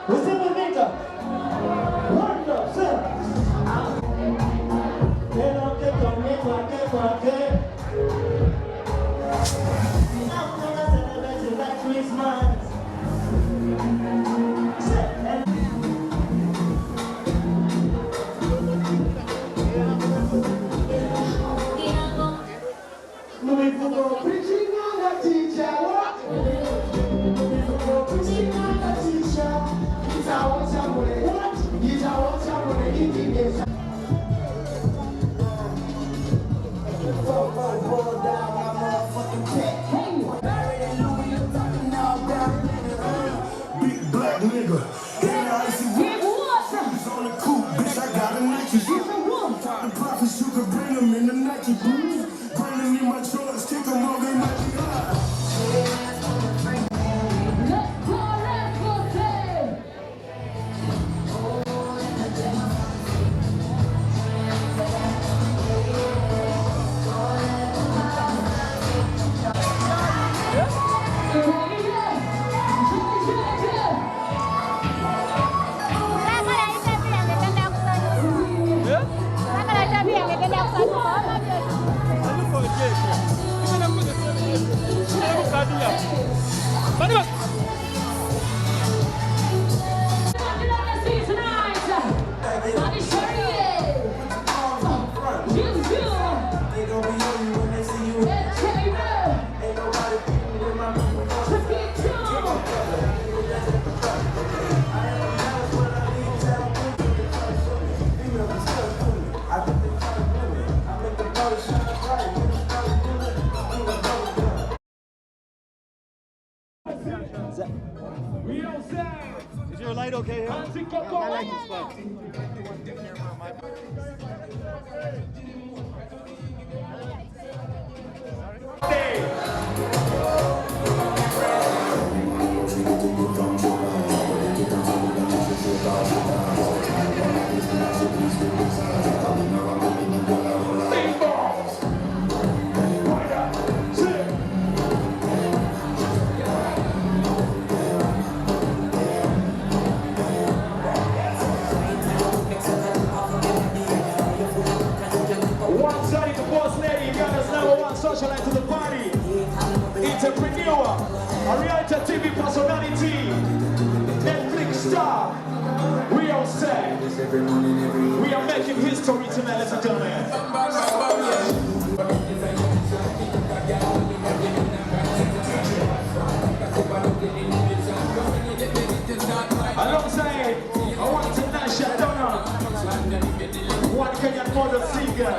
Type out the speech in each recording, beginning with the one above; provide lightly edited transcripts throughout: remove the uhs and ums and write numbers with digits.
Você bonita? Wonder, sir. Pero que conmigo, que. I'm gonna celebrate you like Christmas. Moving forward, preaching on the teacher. What? Moving forward, preaching on the teacher. It's our family. What? It's our family. Indignation. Big black nigga. He's on the coupe, bitch. I got a Nike. The prophets, you could bring them in the Nike boots. Bring them in my choice, kick them over in my God. Is your light okay here? Yeah, my light is fine. Socialite to the party, entrepreneur, a reality TV personality, Netflix star. We all say we are making history tonight, ladies and gentlemen. Alongside, I want to Nasha Donna, one Kenyan model singer.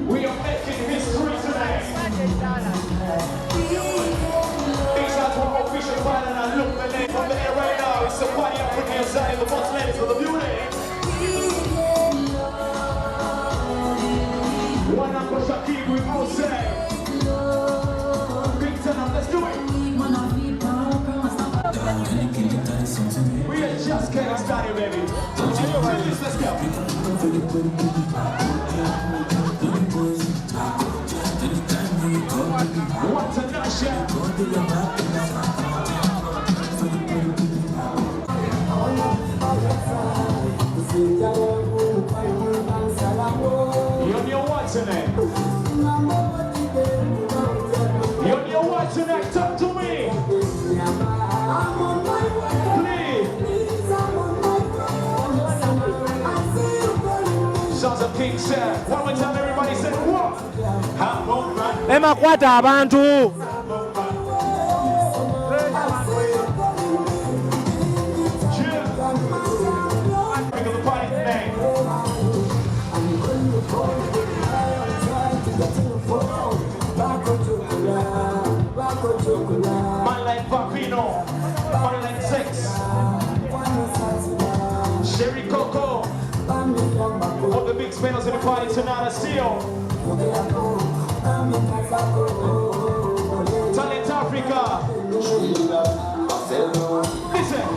We are making history today. These are our official final and look the name from the air right now. It's the party up in here, Zari, the boss ladies for the beauty. One up for Shakibu Omu. Big turn up, let's do it. We are just getting started, baby. Let's go. What's a nation? You're what's in it? You're what's in it? Talk to me. I'm on my way. Please. I'm on my way. I see you. One more time, everybody say what? Emma kwata abantu. Man like Papino, man like Sex, Sherry Coco, all the big spenders in the party tonight. I see you. Talent Africa. Listen.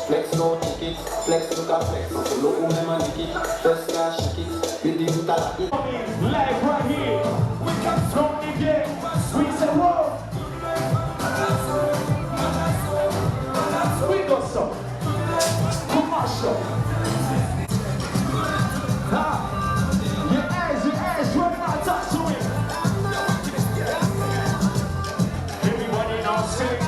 Flex no tickets, flex look at flex. Look who them and ticket, first class shake it. With the hoot at it. Live right here. We come from the game. We say whoa. We got some commercial. Your eyes, running out touch to it. Everybody now sing.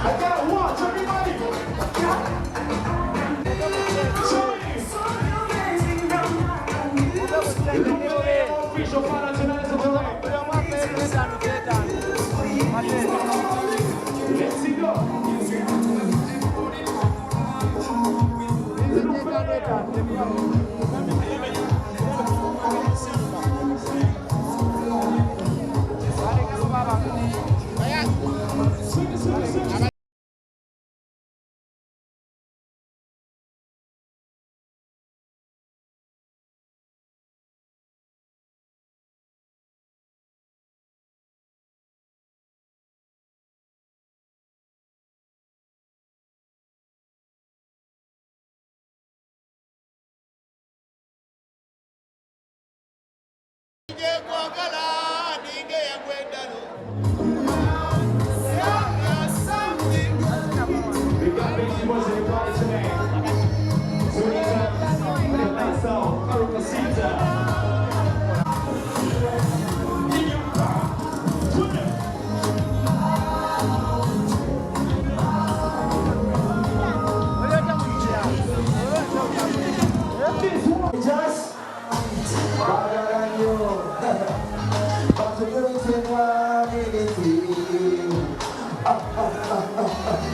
I gotta watch everybody. Official final tonight is the let's see go.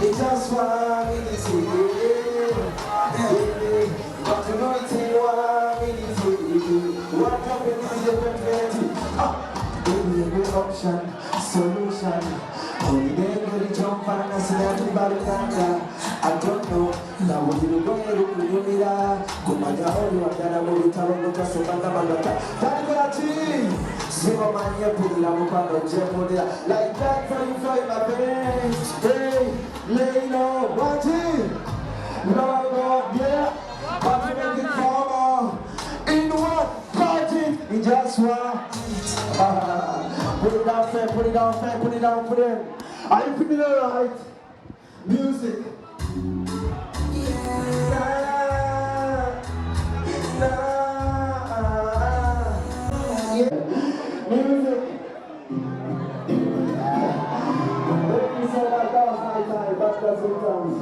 It's just one minute but you know it's in 1 minute. What happened is the baby, a good option, solution. Only then when you jump and I say everybody can. I don't know. Now what you go ahead and do me that. Come on, you're all you are gonna move it around the castle and the bandata. That's Zero man, you put the lamp on the jet there. Like that for you, my friends. Hey, lay no, watch it. No, yeah. But you make it formal. In what? Got it. In just one. Put it down, fair, put it down, fair, put it down, put it. Are you feeling alright? Music. Music. Thank you so much. That was my time. That's sometimes.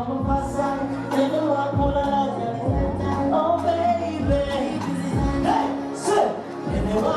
from my side.